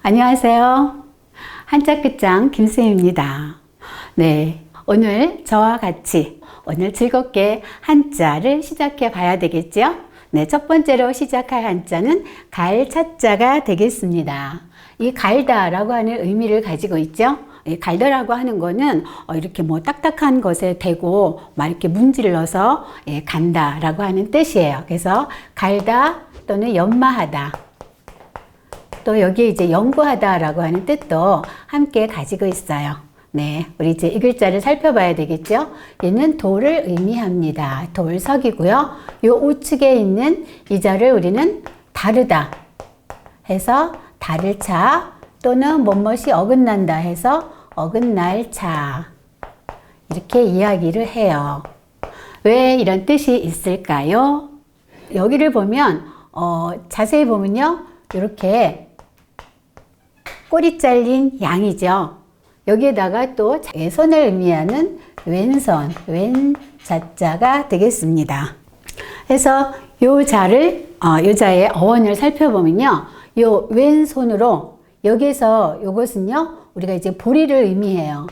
안녕하세요. 한자 끝장 김쌤입니다. 네, 오늘 저와 같이 오늘 즐겁게 한자를 시작해 봐야 되겠죠? 네, 첫 번째로 시작할 한자는 갈차자가 되겠습니다. 이 갈다라고 하는 의미를 가지고 있죠? 이 갈다라고 하는 거는 이렇게 뭐 딱딱한 것에 대고 막 이렇게 문질러서 간다라고 하는 뜻이에요. 그래서 갈다 또는 연마하다. 또 여기에 이제 연구하다라고 하는 뜻도 함께 가지고 있어요. 네, 우리 이제 이 글자를 살펴봐야 되겠죠? 얘는 돌을 의미합니다. 돌석이고요. 요 우측에 있는 이 자를 우리는 다르다 해서 다를차 또는 뭐뭇이 어긋난다 해서 어긋날차 이렇게 이야기를 해요. 왜 이런 뜻이 있을까요? 여기를 보면 자세히 보면요. 이렇게 꼬리 잘린 양이죠. 여기에다가 또 손을 의미하는 왼손, 왼자자가 되겠습니다. 그래서 요 자를, 요 자의 어원을 살펴보면요. 요 왼손으로 여기에서 요것은요. 우리가 이제 보리를 의미해요.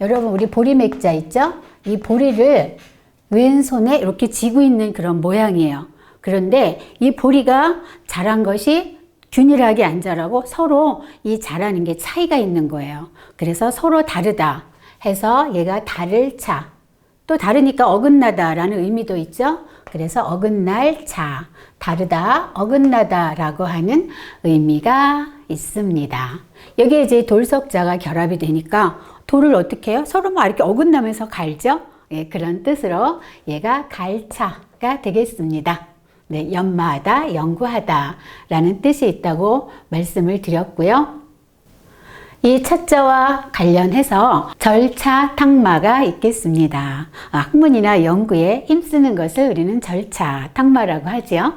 여러분 우리 보리맥자 있죠? 이 보리를 왼손에 이렇게 쥐고 있는 그런 모양이에요. 그런데 이 보리가 자란 것이 균일하게 안 자라고 서로 이 자라는 게 차이가 있는 거예요. 그래서 서로 다르다 해서 얘가 다를차. 또 다르니까 어긋나다라는 의미도 있죠. 그래서 어긋날차. 다르다, 어긋나다라고 하는 의미가 있습니다. 여기에 이제 돌석자가 결합이 되니까 돌을 어떻게 해요? 서로 막 이렇게 어긋나면서 갈죠? 예, 그런 뜻으로 얘가 갈차가 되겠습니다. 네, 연마하다, 연구하다 라는 뜻이 있다고 말씀을 드렸고요. 이 차자와 관련해서 절차, 탁마가 있겠습니다. 학문이나 연구에 힘쓰는 것을 우리는 절차, 탁마라고 하죠.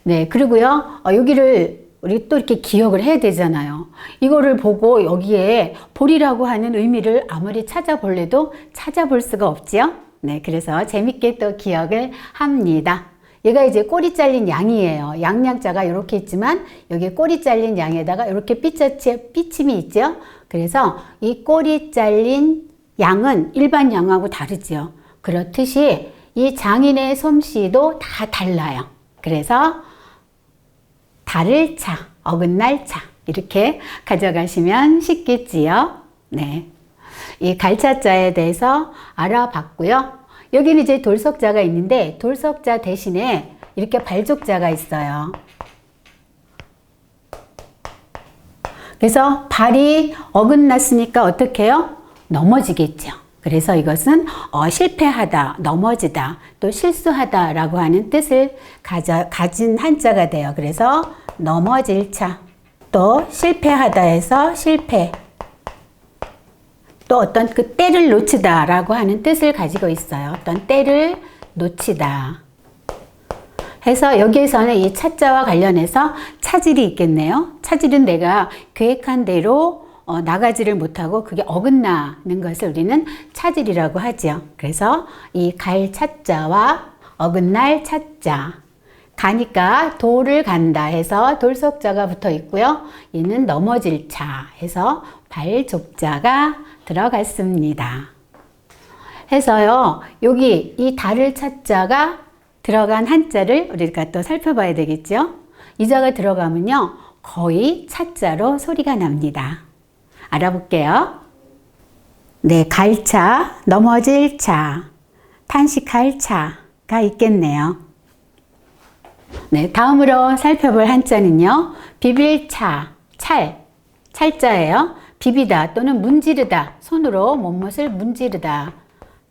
네, 그리고요, 여기를 우리 또 이렇게 기억을 해야 되잖아요. 이거를 보고 여기에 보리라고 하는 의미를 아무리 찾아볼래도 찾아볼 수가 없죠. 네, 그래서 재밌게 또 기억을 합니다. 얘가 이제 꼬리 잘린 양이에요. 양양자가 이렇게 있지만 여기 꼬리 잘린 양에다가 이렇게 삐침이 있죠. 그래서 이 꼬리 잘린 양은 일반 양하고 다르죠. 그렇듯이 이 장인의 솜씨도 다 달라요. 그래서 다를차, 어긋날차 이렇게 가져가시면 쉽겠지요. 네, 이 갈차자에 대해서 알아봤고요. 여기는 이제 돌석자가 있는데 돌석자 대신에 이렇게 발족자가 있어요. 그래서 발이 어긋났으니까 어떻게 해요? 넘어지겠죠. 그래서 이것은 실패하다, 넘어지다, 또 실수하다 라고 하는 뜻을 가진 한자가 돼요. 그래서 넘어질 차, 또 실패하다 해서 실패, 또 어떤 그 때를 놓치다 라고 하는 뜻을 가지고 있어요. 어떤 때를 놓치다 해서 여기에서는 이 차자와 관련해서 차질이 있겠네요. 차질은 내가 계획한 대로 나가지를 못하고 그게 어긋나는 것을 우리는 차질이라고 하죠. 그래서 이 갈 차자와 어긋날 차자, 가니까 돌을 간다 해서 돌석자가 붙어 있고요. 얘는 넘어질 차 해서 발족자가 들어갔습니다. 해서요, 여기 이 달을 차자가 들어간 한자를 우리가 또 살펴봐야 되겠죠? 이 자가 들어가면요, 거의 차자로 소리가 납니다. 알아볼게요. 네, 갈차, 넘어질 차, 탄식할 차가 있겠네요. 네, 다음으로 살펴볼 한자는요, 비빌차, 찰자예요. 비비다 또는 문지르다, 손으로 못못을 문지르다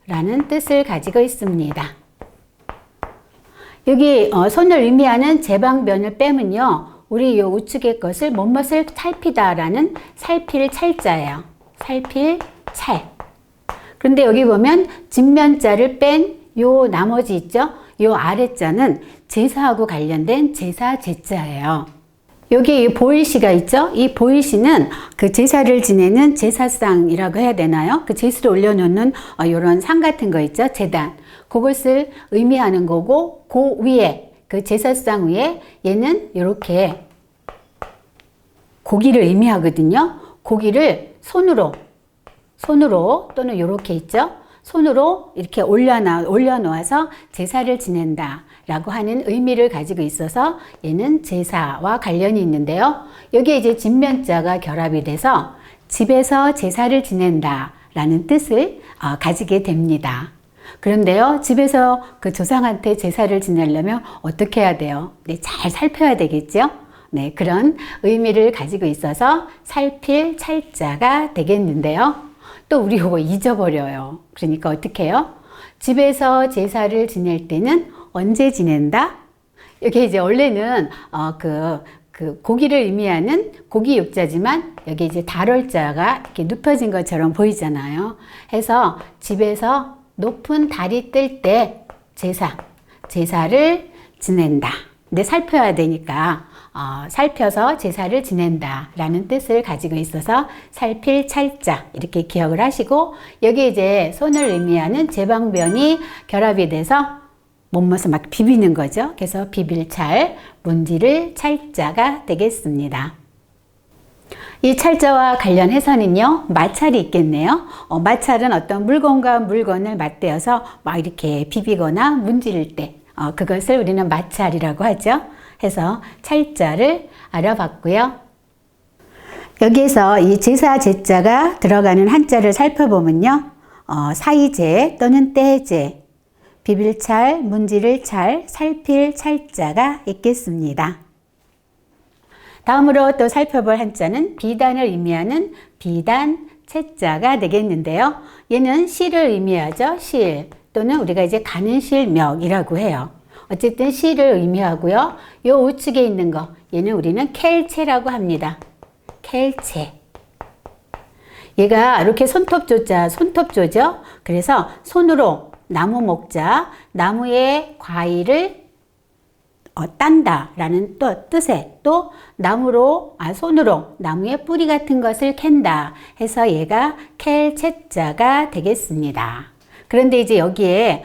라는 뜻을 가지고 있습니다. 여기 손을 의미하는 제방변을 빼면요, 우리 요 우측의 것을 못못을 살피다 라는 살필 찰자예요. 살필 찰. 그런데 여기 보면 진면자를 뺀 요 나머지 있죠? 요 아래자는 제사하고 관련된 제사 제자예요. 여기 이 보일시가 있죠? 이 보일시는 그 제사를 지내는 제사상이라고 해야 되나요? 그 제수를 올려놓는 이런 상 같은 거 있죠? 제단. 그것을 의미하는 거고, 그 위에, 그 제사상 위에 얘는 이렇게 고기를 의미하거든요. 고기를 손으로 또는 이렇게 있죠. 손으로 이렇게 올려놓아서 제사를 지낸다 라고 하는 의미를 가지고 있어서 얘는 제사와 관련이 있는데요. 여기에 이제 진면자가 결합이 돼서 집에서 제사를 지낸다 라는 뜻을 가지게 됩니다. 그런데요, 집에서 그 조상한테 제사를 지내려면 어떻게 해야 돼요? 네, 잘 살펴야 되겠죠? 네, 그런 의미를 가지고 있어서 살필 찰자가 되겠는데요. 또 우리 이거 잊어버려요. 그러니까 어떻게 해요? 집에서 제사를 지낼 때는 언제 지낸다? 이게 이제 원래는 그 고기를 의미하는 고기 육자지만 여기 이제 달월자가 이렇게 눕혀진 것처럼 보이잖아요. 해서 집에서 높은 달이 뜰 때 제사를 지낸다. 근데 살펴야 되니까 살펴서 제사를 지낸다 라는 뜻을 가지고 있어서 살필 찰자 이렇게 기억을 하시고, 여기 이제 손을 의미하는 제방변이 결합이 돼서 못못을 막 비비는 거죠. 그래서 비빌 찰, 문지를 찰자가 되겠습니다. 이 찰자와 관련해서는요, 마찰이 있겠네요. 마찰은 어떤 물건과 물건을 맞대어서 막 이렇게 비비거나 문지를 때 그것을 우리는 마찰이라고 하죠. 해서 찰자를 알아봤고요. 여기에서 이 제사 제자가 들어가는 한자를 살펴보면요, 사이제 또는 떼제, 비빌찰, 문지를 찰, 살필 찰자가 있겠습니다. 다음으로 또 살펴볼 한자는 비단을 의미하는 비단 채자가 되겠는데요. 얘는 실을 의미하죠. 실 또는 우리가 이제 가는 실명이라고 해요. 어쨌든 실을 의미하고요. 요 우측에 있는 거, 얘는 우리는 켈체라고 합니다. 켈체. 얘가 이렇게 손톱조죠. 그래서 손으로 나무 먹자, 나무의 과일을 딴다 라는 뜻에 또 손으로 나무의 뿌리 같은 것을 캔다 해서 얘가 켈체자가 되겠습니다. 그런데 이제 여기에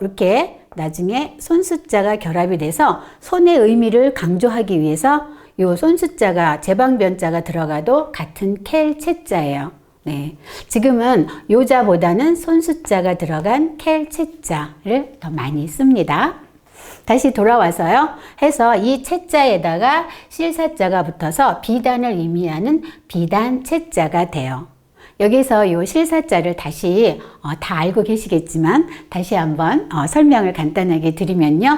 이렇게 나중에 손수자가 결합이 돼서 손의 의미를 강조하기 위해서 요 손수자가 제방변자가 들어가도 같은 켈체자예요. 네, 지금은 요자보다는 손수자가 들어간 켈체자를 더 많이 씁니다. 다시 돌아와서요. 해서 이 채자에다가 실사자가 붙어서 비단을 의미하는 비단채자가 돼요. 여기서 이 실사자를 다시 다 알고 계시겠지만 다시 한번 설명을 간단하게 드리면요.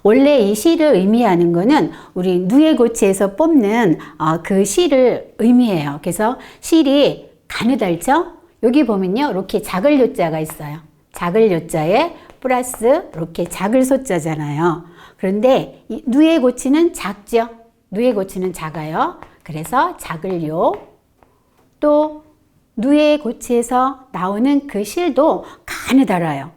원래 이 실을 의미하는 거는 우리 누에고치에서 뽑는 그 실을 의미해요. 그래서 실이 가느다랗죠? 여기 보면요. 이렇게 작을 요자가 있어요. 작을 요자에 플러스 이렇게 작을 소자잖아요. 그런데 이 누에고치는 작죠. 누에고치는 작아요. 그래서 작을 요. 또 누에고치에서 나오는 그 실도 가느다라요.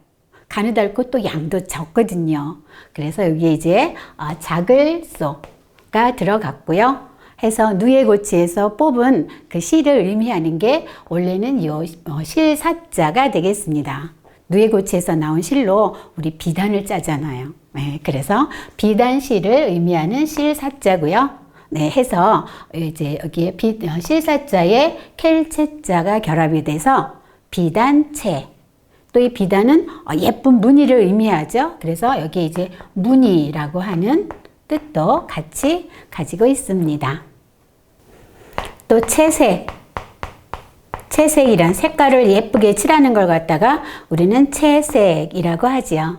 가느다랗고 또 양도 적거든요. 그래서 여기에 이제 작을 소가 들어갔고요. 해서 누에고치에서 뽑은 그 실을 의미하는 게 원래는 요 실사자가 되겠습니다. 누에고치에서 나온 실로 우리 비단을 짜잖아요. 네, 그래서 비단실을 의미하는 실사자고요. 네, 해서 이제 여기에 실사자에 켈체자가 결합이 돼서 비단체. 또 이 비단은 예쁜 무늬를 의미하죠. 그래서 여기에 이제 무늬라고 하는 뜻도 같이 가지고 있습니다. 또 채색. 채색이란 색깔을 예쁘게 칠하는 걸 갖다가 우리는 채색이라고 하지요.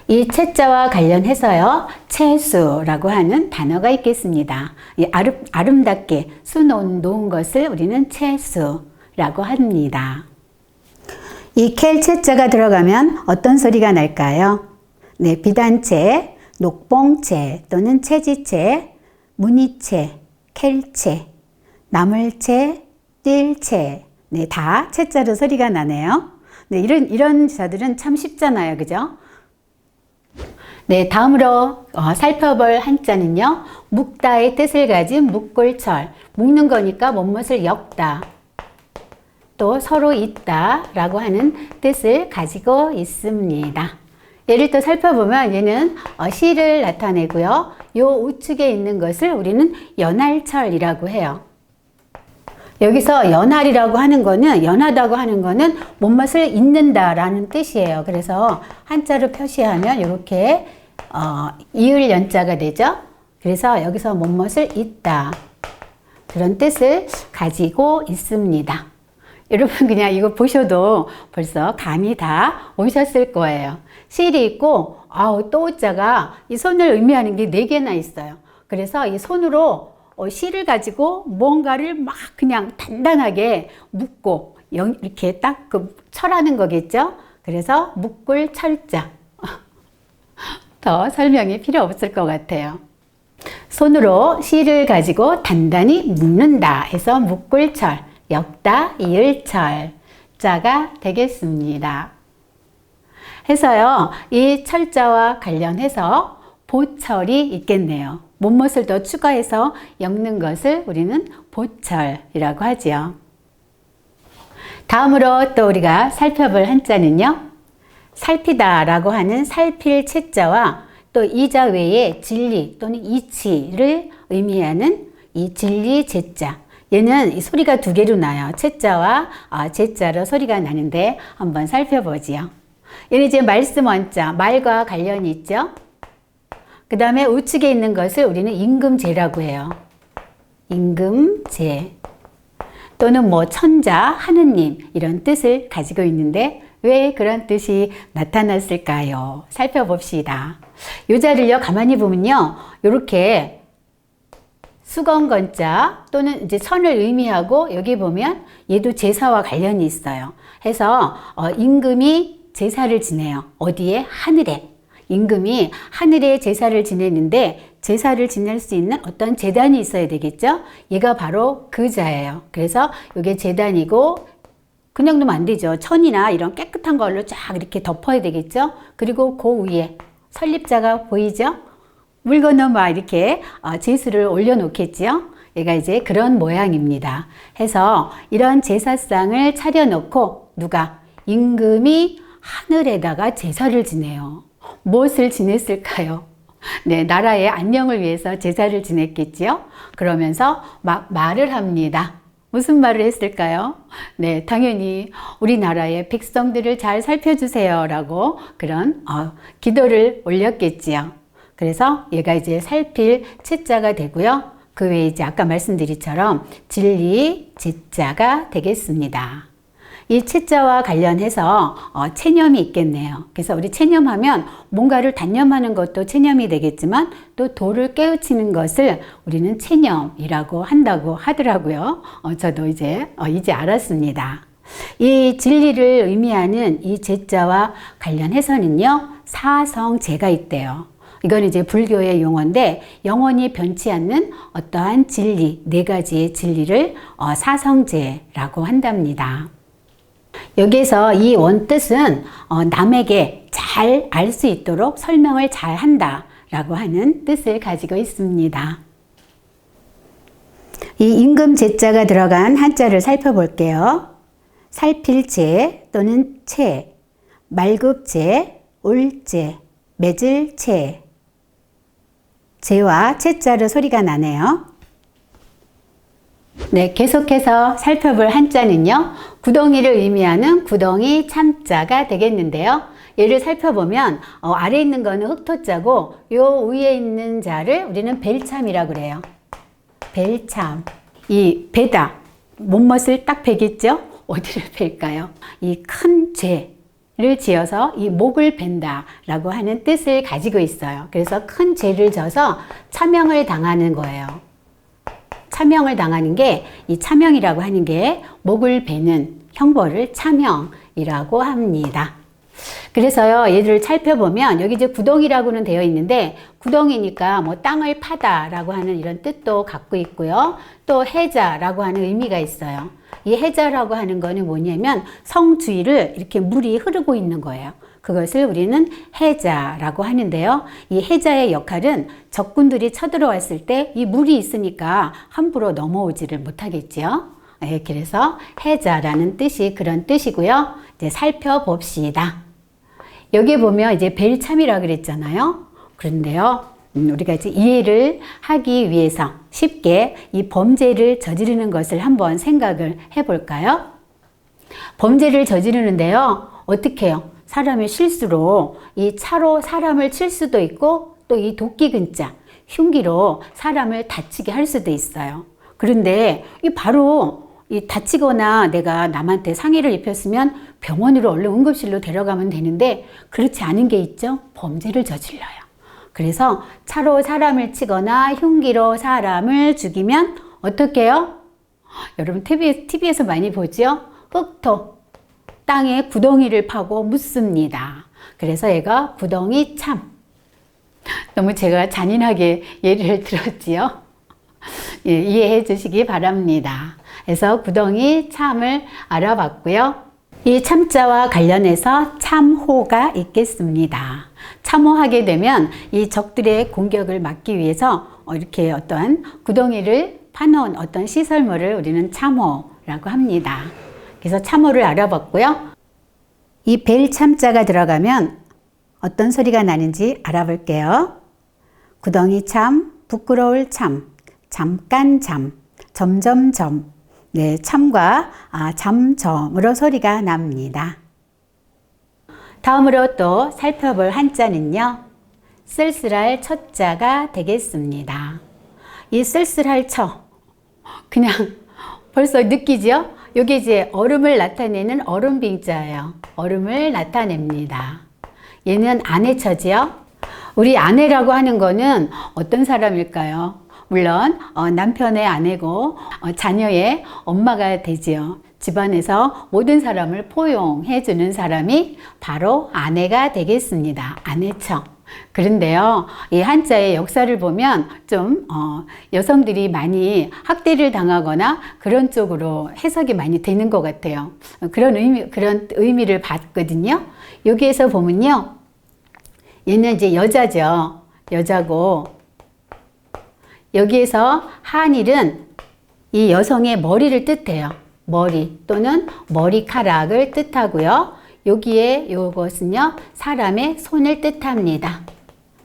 이 채자와 관련해서요, 채수라고 하는 단어가 있겠습니다. 이 아름답게 수놓은 것을 우리는 채수라고 합니다. 이 켈체자가 들어가면 어떤 소리가 날까요? 네, 비단채, 녹봉채 또는 채지채, 무늬채, 켈채, 나물채, 띨채, 네, 다 채자로 소리가 나네요. 네, 이런 자들은 참 쉽잖아요. 그죠? 네, 다음으로 살펴볼 한자는요, 묵다의 뜻을 가진 묵골철. 묵는 거니까 못못을 엮다. 또 서로 있다 라고 하는 뜻을 가지고 있습니다. 얘를 또 살펴보면 얘는 시를 나타내고요. 요 우측에 있는 것을 우리는 연할철이라고 해요. 여기서 연할이라고 하는 거는, 연하다고 하는 거는 못못을 잇는다라는 뜻이에요. 그래서 한자로 표시하면 이렇게 이을 연자가 되죠. 그래서 여기서 못못을 잇다, 그런 뜻을 가지고 있습니다. 여러분 그냥 이거 보셔도 벌써 감이 다 오셨을 거예요. 실이 있고 또자가 이 손을 의미하는 게 4개나 있어요. 그래서 이 손으로 실을 가지고 뭔가를 막 그냥 단단하게 묶고 이렇게 딱 철하는 거겠죠. 그래서 묶을 철자. 더 설명이 필요 없을 것 같아요. 손으로 실을 가지고 단단히 묶는다 해서 묶을 철, 엮다, 이을철 자가 되겠습니다. 해서요, 이 철자와 관련해서 보철이 있겠네요. 못못을 더 추가해서 엮는 것을 우리는 보철이라고 하지요. 다음으로 또 우리가 살펴볼 한자는요, 살피다라고 하는 살필 채자와 또 이자 외에 진리 또는 이치를 의미하는 이 진리 제자. 얘는 이 소리가 2개로 나요. 채자와 제자로 소리가 나는데 한번 살펴보지요. 얘는 이제 말씀 원자, 말과 관련이 있죠. 그 다음에 우측에 있는 것을 우리는 임금제라고 해요. 임금제 또는 뭐 천자, 하느님 이런 뜻을 가지고 있는데 왜 그런 뜻이 나타났을까요? 살펴봅시다. 이 자리를요, 가만히 보면요, 이렇게 수건건자 또는 이제 선을 의미하고 여기 보면 얘도 제사와 관련이 있어요. 해서 임금이 제사를 지내요. 어디에? 하늘에. 임금이 하늘에 제사를 지내는데 제사를 지낼 수 있는 어떤 제단이 있어야 되겠죠? 얘가 바로 그 자예요. 그래서 이게 제단이고 그냥 놓으면 안 되죠. 천이나 이런 깨끗한 걸로 쫙 이렇게 덮어야 되겠죠? 그리고 그 위에 설립자가 보이죠? 물 건너 막 이렇게 제수를 올려놓겠지요? 얘가 이제 그런 모양입니다. 해서 이런 제사상을 차려놓고 누가? 임금이 하늘에다가 제사를 지내요. 무엇을 지냈을까요? 네, 나라의 안녕을 위해서 제사를 지냈겠지요? 그러면서 막 말을 합니다. 무슨 말을 했을까요? 네, 당연히 우리나라의 백성들을 잘 살펴주세요 라고 그런 기도를 올렸겠지요. 그래서 얘가 이제 살필 채자가 되고요. 그 외에 이제 아까 말씀드린처럼 진리 제자가 되겠습니다. 이 채자와 관련해서 체념이 있겠네요. 그래서 우리 체념하면 뭔가를 단념하는 것도 체념이 되겠지만 또 도를 깨우치는 것을 우리는 체념이라고 한다고 하더라고요. 저도 이제 알았습니다. 이 진리를 의미하는 이 제자와 관련해서는요, 사성제가 있대요. 이건 이제 불교의 용어인데 영원히 변치 않는 어떠한 진리, 4가지의 진리를 사성제라고 한답니다. 여기에서 이 원뜻은 남에게 잘 알 수 있도록 설명을 잘 한다 라고 하는 뜻을 가지고 있습니다. 이 임금제자가 들어간 한자를 살펴볼게요. 살필제 또는 채, 말급제, 울제, 맺을채. 제와 채자로 소리가 나네요. 네, 계속해서 살펴볼 한자는요, 구덩이를 의미하는 구덩이 참자가 되겠는데요. 얘를 살펴보면 아래에 있는 거는 흑토자고 요 위에 있는 자를 우리는 벨참이라고 그래요. 벨참. 이 배다. 못못을 딱 베겠죠? 어디를 벨까요? 이 큰 죄를 지어서 이 목을 벤다 라고 하는 뜻을 가지고 있어요. 그래서 큰 죄를 져서 차명을 당하는 거예요. 차명을 당하는 게, 이 차명이라고 하는 게 목을 베는 형벌을 차명이라고 합니다. 그래서요, 얘들을 살펴보면 여기 이제 구덩이라고는 되어 있는데 구덩이니까 뭐 땅을 파다라고 하는 이런 뜻도 갖고 있고요. 또 해자라고 하는 의미가 있어요. 이 해자라고 하는 거는 뭐냐면 성 주위를 이렇게 물이 흐르고 있는 거예요. 그것을 우리는 해자라고 하는데요. 이 해자의 역할은 적군들이 쳐들어왔을 때 이 물이 있으니까 함부로 넘어오지를 못하겠지요. 네, 그래서 해자라는 뜻이 그런 뜻이고요. 이제 살펴봅시다. 여기 보면 이제 벨참이라고 그랬잖아요. 그런데요, 우리가 이제 이해를 하기 위해서 쉽게 이 범죄를 저지르는 것을 한번 생각을 해볼까요? 범죄를 저지르는데요. 어떻게 해요? 사람의 실수로 이 차로 사람을 칠 수도 있고 또 이 도끼 근자, 흉기로 사람을 다치게 할 수도 있어요. 그런데 이 바로 이 다치거나 내가 남한테 상해를 입혔으면 병원으로 얼른 응급실로 데려가면 되는데 그렇지 않은 게 있죠. 범죄를 저질러요. 그래서 차로 사람을 치거나 흉기로 사람을 죽이면 어떻게 해요? 여러분 TV에서 많이 보죠? 흑토, 땅에 구덩이를 파고 묻습니다. 그래서 얘가 구덩이 참. 너무 제가 잔인하게 예를 들었지요. 예, 이해해 주시기 바랍니다. 그래서 구덩이 참을 알아봤고요. 이 참자와 관련해서 참호가 있겠습니다. 참호하게 되면 이 적들의 공격을 막기 위해서 이렇게 어떤 구덩이를 파놓은 어떤 시설물을 우리는 참호라고 합니다. 그래서 참호를 알아봤고요. 이 벨 참자가 들어가면 어떤 소리가 나는지 알아볼게요. 구덩이 참, 부끄러울 참, 잠깐 잠, 점점점. 네, 참과 잠점으로 소리가 납니다. 다음으로 또 살펴볼 한자는요. 쓸쓸할 처자가 되겠습니다. 이 쓸쓸할 처, 그냥 벌써 느끼죠? 이게 이제 얼음을 나타내는 얼음빙자예요. 얼음을 나타냅니다. 얘는 아내처지요. 우리 아내라고 하는 거는 어떤 사람일까요? 물론 남편의 아내고 자녀의 엄마가 되지요. 집안에서 모든 사람을 포용해 주는 사람이 바로 아내가 되겠습니다. 아내처. 그런데요, 이 한자의 역사를 보면 좀 여성들이 많이 학대를 당하거나 그런 쪽으로 해석이 많이 되는 것 같아요. 그런 의미를 봤거든요. 여기에서 보면요, 얘는 이제 여자죠. 여자고, 여기에서 한일은 이 여성의 머리를 뜻해요. 머리 또는 머리카락을 뜻하고요. 여기에 요것은요, 사람의 손을 뜻합니다.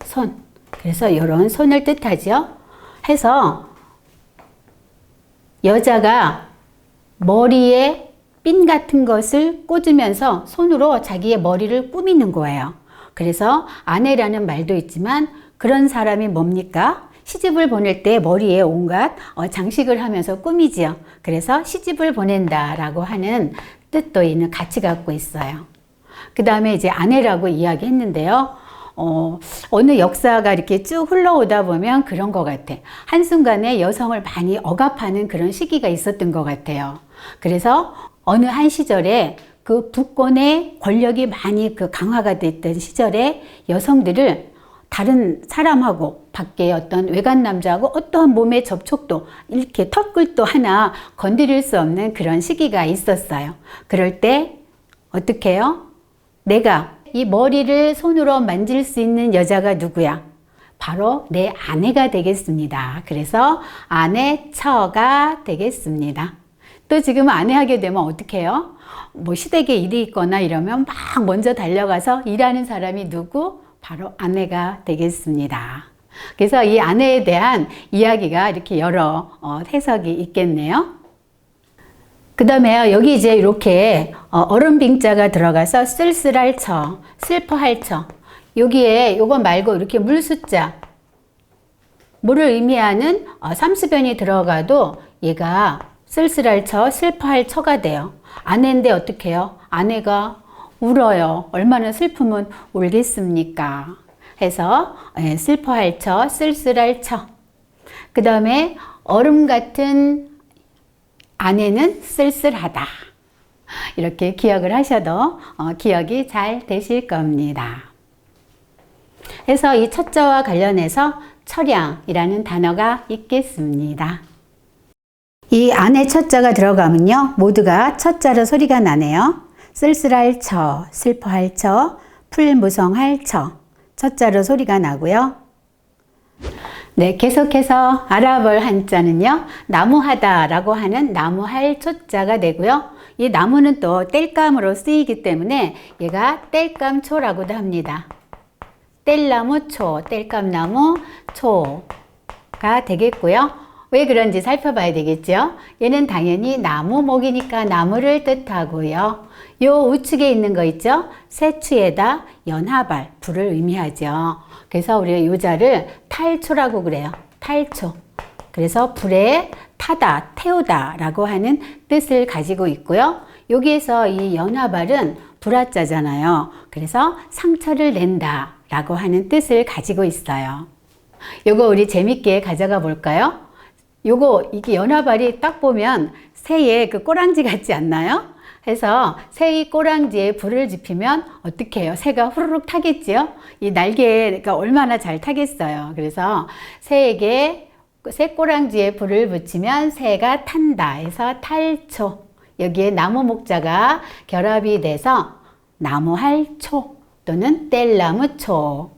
손. 그래서 이런 손을 뜻하죠. 해서 여자가 머리에 핀 같은 것을 꽂으면서 손으로 자기의 머리를 꾸미는 거예요. 그래서 아내라는 말도 있지만 그런 사람이 뭡니까? 시집을 보낼 때 머리에 온갖 장식을 하면서 꾸미지요. 그래서 시집을 보낸다라고 하는 뜻도 있는 가치 갖고 있어요. 그 다음에 이제 아내라고 이야기했는데요. 어느 역사가 이렇게 쭉 흘러오다 보면 그런 것 같아. 한순간에 여성을 많이 억압하는 그런 시기가 있었던 것 같아요. 그래서 어느 한 시절에 그 부권의 권력이 많이 강화가 됐던 시절에 여성들을 다른 사람하고 밖에 어떤 외간 남자하고 어떠한 몸의 접촉도 이렇게 턱글도 하나 건드릴 수 없는 그런 시기가 있었어요. 그럴 때 어떻게 해요? 내가 이 머리를 손으로 만질 수 있는 여자가 누구야? 바로 내 아내가 되겠습니다. 그래서 아내처가 되겠습니다. 또 지금 아내하게 되면 어떻게 해요? 뭐 시댁에 일이 있거나 이러면 막 먼저 달려가서 일하는 사람이 누구? 바로 아내가 되겠습니다. 그래서 이 아내에 대한 이야기가 이렇게 여러 해석이 있겠네요. 그 다음에 여기 이제 이렇게 얼음빙자가 들어가서 쓸쓸할 처, 슬퍼할 처. 여기에 요거 말고 이렇게 물숫자, 물을 의미하는 삼수변이 들어가도 얘가 쓸쓸할 처, 슬퍼할 처가 돼요. 아내인데 어떻게 해요? 아내가 울어요. 얼마나 슬프면 울겠습니까? 해서 슬퍼할 처, 쓸쓸할 처. 그 다음에 얼음 같은 아내는 쓸쓸하다. 이렇게 기억을 하셔도 기억이 잘 되실 겁니다. 그래서 이 첫자와 관련해서 처량이라는 단어가 있겠습니다. 이 안에 첫자가 들어가면요, 모두가 첫자로 소리가 나네요. 쓸쓸할 처, 슬퍼할 처, 풀무성할 처. 첫자로 소리가 나고요. 네, 계속해서 알아볼 한자는요, 나무하다라고 하는 나무할 초자가 되고요. 이 나무는 또 땔감으로 쓰이기 때문에 얘가 땔감초라고도 합니다. 뗄나무초, 뗄감나무 초가 되겠고요. 왜 그런지 살펴봐야 되겠죠. 얘는 당연히 나무목이니까 나무를 뜻하고요. 요 우측에 있는 거 있죠? 세추에다 연하발, 불을 의미하죠. 그래서 우리가 요 자를 탈초라고 그래요. 탈초. 그래서 불에 타다, 태우다 라고 하는 뜻을 가지고 있고요. 여기에서 이 연하발은 불화자잖아요. 그래서 상처를 낸다 라고 하는 뜻을 가지고 있어요. 요거 우리 재밌게 가져가 볼까요? 요거 이게 연하발이 딱 보면 새의 그 꼬랑지 같지 않나요? 해서 새의 꼬랑지에 불을 지피면 어떻게 해요? 새가 후루룩 타겠지요? 이 날개가 얼마나 잘 타겠어요. 그래서 새에게 새 꼬랑지에 불을 붙이면 새가 탄다 해서 탈초. 여기에 나무 목자가 결합이 돼서 나무할초 또는 뗄나무초,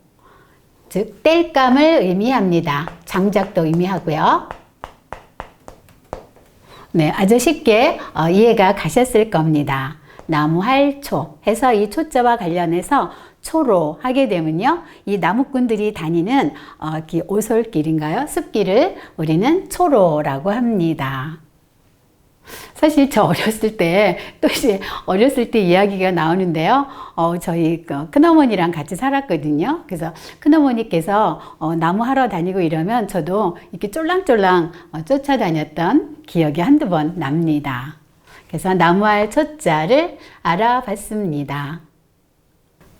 즉 뗄감을 의미합니다. 장작도 의미하고요. 네, 아주 쉽게 이해가 가셨을 겁니다. 나무할초 해서 이 초자와 관련해서 초로 하게 되면요, 이 나무꾼들이 다니는 오솔길인가요? 숲길을 우리는 초로라고 합니다. 사실 저 어렸을 때, 또 이제 어렸을 때 이야기가 나오는데요. 저희 큰어머니랑 같이 살았거든요. 그래서 큰어머니께서 나무 하러 다니고 이러면 저도 이렇게 쫄랑쫄랑 쫓아다녔던 기억이 한두 번 납니다. 그래서 나무할 초자를 알아봤습니다.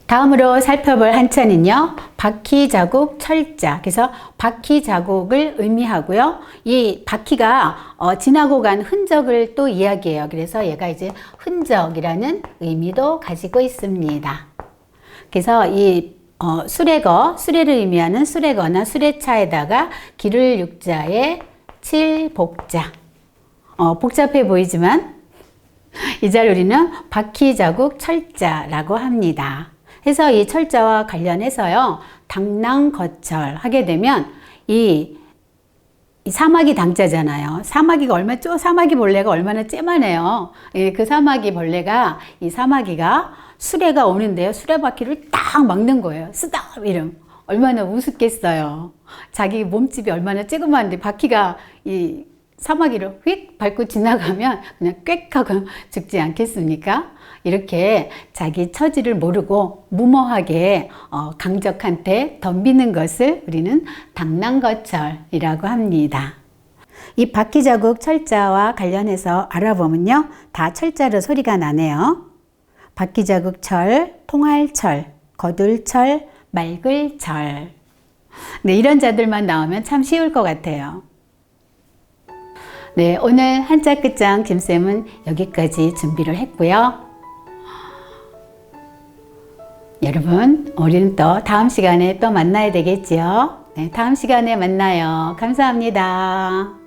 다음으로 살펴볼 한자는요, 바퀴 자국 철자. 그래서 바퀴 자국을 의미하고요. 이 바퀴가 지나고 간 흔적을 또 이야기해요. 그래서 얘가 이제 흔적이라는 의미도 가지고 있습니다. 그래서 이 수레를 의미하는 수레거나 수레차에다가 기를 육자에 칠복자. 복잡해 보이지만 이 자를 우리는 바퀴 자국 철자라고 합니다. 해서 이 철자와 관련해서요, 당랑거철 하게 되면 이 사마귀 당자잖아요. 사마귀 벌레가 얼마나 째만해요. 그 사마귀 벌레가, 이 사마귀가 수레가 오는데요, 수레바퀴를 딱 막는 거예요. 쓰다 이름. 얼마나 우습겠어요. 자기 몸집이 얼마나 쬐그만한데 바퀴가 이 사마귀를 휙 밟고 지나가면 그냥 꽥 하고 죽지 않겠습니까? 이렇게 자기 처지를 모르고 무모하게 강적한테 덤비는 것을 우리는 당랑거철이라고 합니다. 이 바퀴자국 철자와 관련해서 알아보면요, 다 철자로 소리가 나네요. 바퀴자국 철, 통할철, 거둘철, 맑을철. 네, 이런 자들만 나오면 참 쉬울 것 같아요. 네, 오늘 한자 끝장 김쌤은 여기까지 준비를 했고요. 여러분, 우리는 또 다음 시간에 또 만나야 되겠지요? 네, 다음 시간에 만나요. 감사합니다.